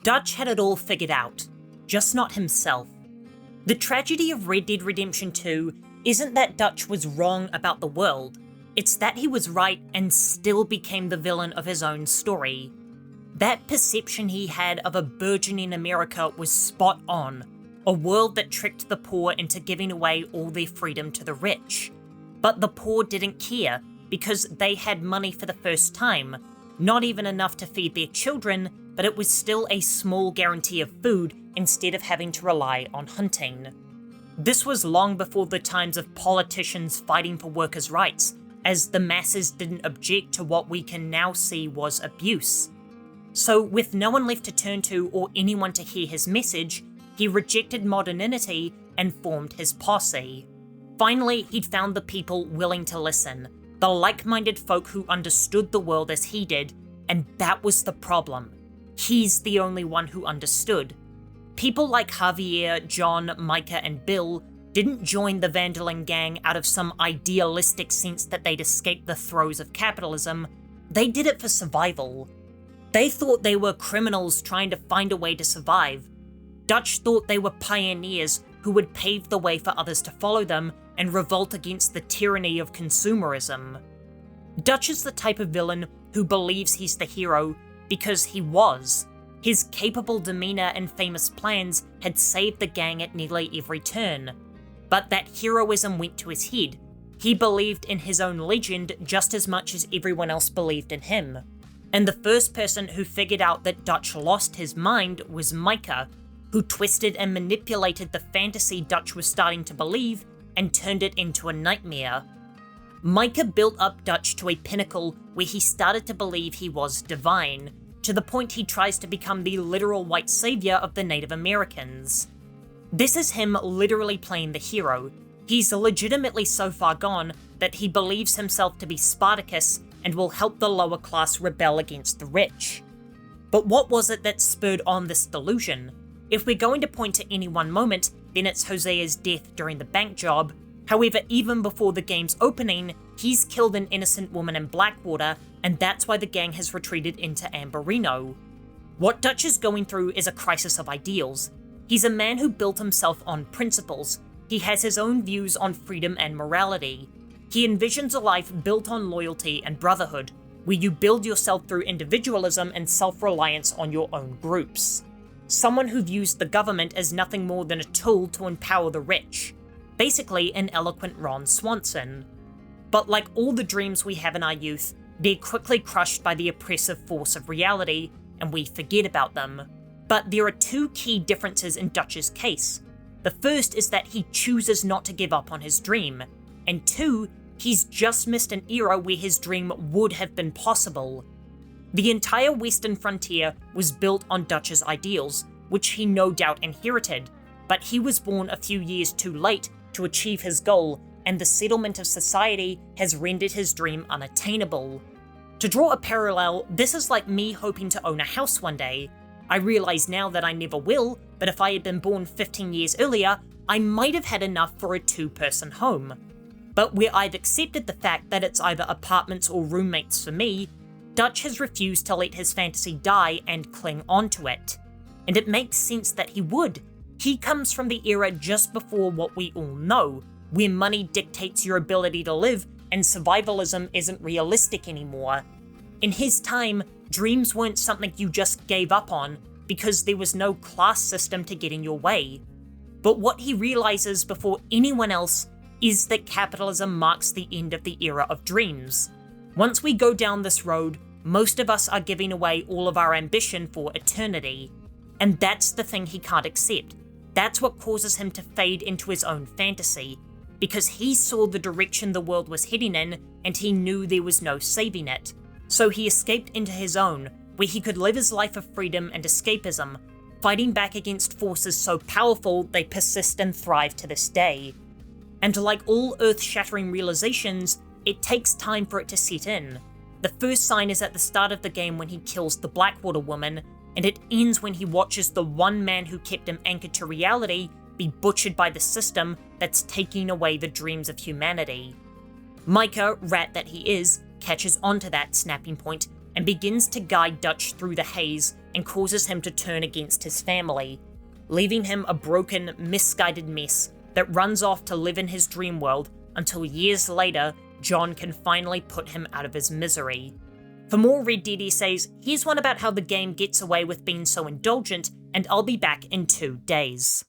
Dutch had it all figured out, just not himself. The tragedy of Red Dead Redemption 2 isn't that Dutch was wrong about the world, it's that he was right and still became the villain of his own story. That perception he had of a burgeoning America was spot on, a world that tricked the poor into giving away all their freedom to the rich. But the poor didn't care, because they had money for the first time, not even enough to feed their children, but it was still a small guarantee of food instead of having to rely on hunting. This was long before the times of politicians fighting for workers' rights, as the masses didn't object to what we can now see was abuse. So with no one left to turn to or anyone to hear his message, he rejected modernity and formed his posse. Finally, he'd found the people willing to listen, the like-minded folk who understood the world as he did, and that was the problem. He's the only one who understood. People like Javier, John, Micah, and Bill didn't join the Van der Linde gang out of some idealistic sense that they'd escape the throes of capitalism. They did it for survival. They thought they were criminals trying to find a way to survive. Dutch thought they were pioneers who would pave the way for others to follow them and revolt against the tyranny of consumerism. Dutch is the type of villain who believes he's the hero because he was. His capable demeanor and famous plans had saved the gang at nearly every turn. But that heroism went to his head. He believed in his own legend just as much as everyone else believed in him. And the first person who figured out that Dutch lost his mind was Micah, who twisted and manipulated the fantasy Dutch was starting to believe and turned it into a nightmare. Micah built up Dutch to a pinnacle where he started to believe he was divine, to the point he tries to become the literal white savior of the Native Americans. This is him literally playing the hero. He's legitimately so far gone that he believes himself to be Spartacus and will help the lower class rebel against the rich. But what was it that spurred on this delusion? If we're going to point to any one moment, then it's Hosea's death during the bank job. However, even before the game's opening, he's killed an innocent woman in Blackwater, and that's why the gang has retreated into Amberino. What Dutch is going through is a crisis of ideals. He's a man who built himself on principles. He has his own views on freedom and morality. He envisions a life built on loyalty and brotherhood, where you build yourself through individualism and self-reliance on your own groups. Someone who views the government as nothing more than a tool to empower the rich. Basically, an eloquent Ron Swanson. But like all the dreams we have in our youth, they're quickly crushed by the oppressive force of reality, and we forget about them. But there are two key differences in Dutch's case. The first is that he chooses not to give up on his dream, and two, he's just missed an era where his dream would have been possible. The entire western frontier was built on Dutch's ideals, which he no doubt inherited, but he was born a few years too late to achieve his goal, and the settlement of society has rendered his dream unattainable. To draw a parallel, this is like me hoping to own a house one day. I realise now that I never will, but if I had been born 15 years earlier, I might have had enough for a two-person home. But where I've accepted the fact that it's either apartments or roommates for me, Dutch has refused to let his fantasy die and cling onto it. And it makes sense that he would. He comes from the era just before what we all know, where money dictates your ability to live and survivalism isn't realistic anymore. In his time, dreams weren't something you just gave up on because there was no class system to get in your way. But what he realizes before anyone else is that capitalism marks the end of the era of dreams. Once we go down this road, most of us are giving away all of our ambition for eternity. And that's the thing he can't accept. That's what causes him to fade into his own fantasy, because he saw the direction the world was heading in and he knew there was no saving it. So he escaped into his own, where he could live his life of freedom and escapism, fighting back against forces so powerful they persist and thrive to this day. And like all earth-shattering realizations, it takes time for it to set in. The first sign is at the start of the game when he kills the Blackwater woman, and it ends when he watches the one man who kept him anchored to reality be butchered by the system that's taking away the dreams of humanity. Micah, rat that he is, catches onto that snapping point and begins to guide Dutch through the haze, and causes him to turn against his family, leaving him a broken, misguided mess that runs off to live in his dream world until years later, John can finally put him out of his misery. For more Red Dead essays, here's one about how the game gets away with being so indulgent, and I'll be back in 2 days.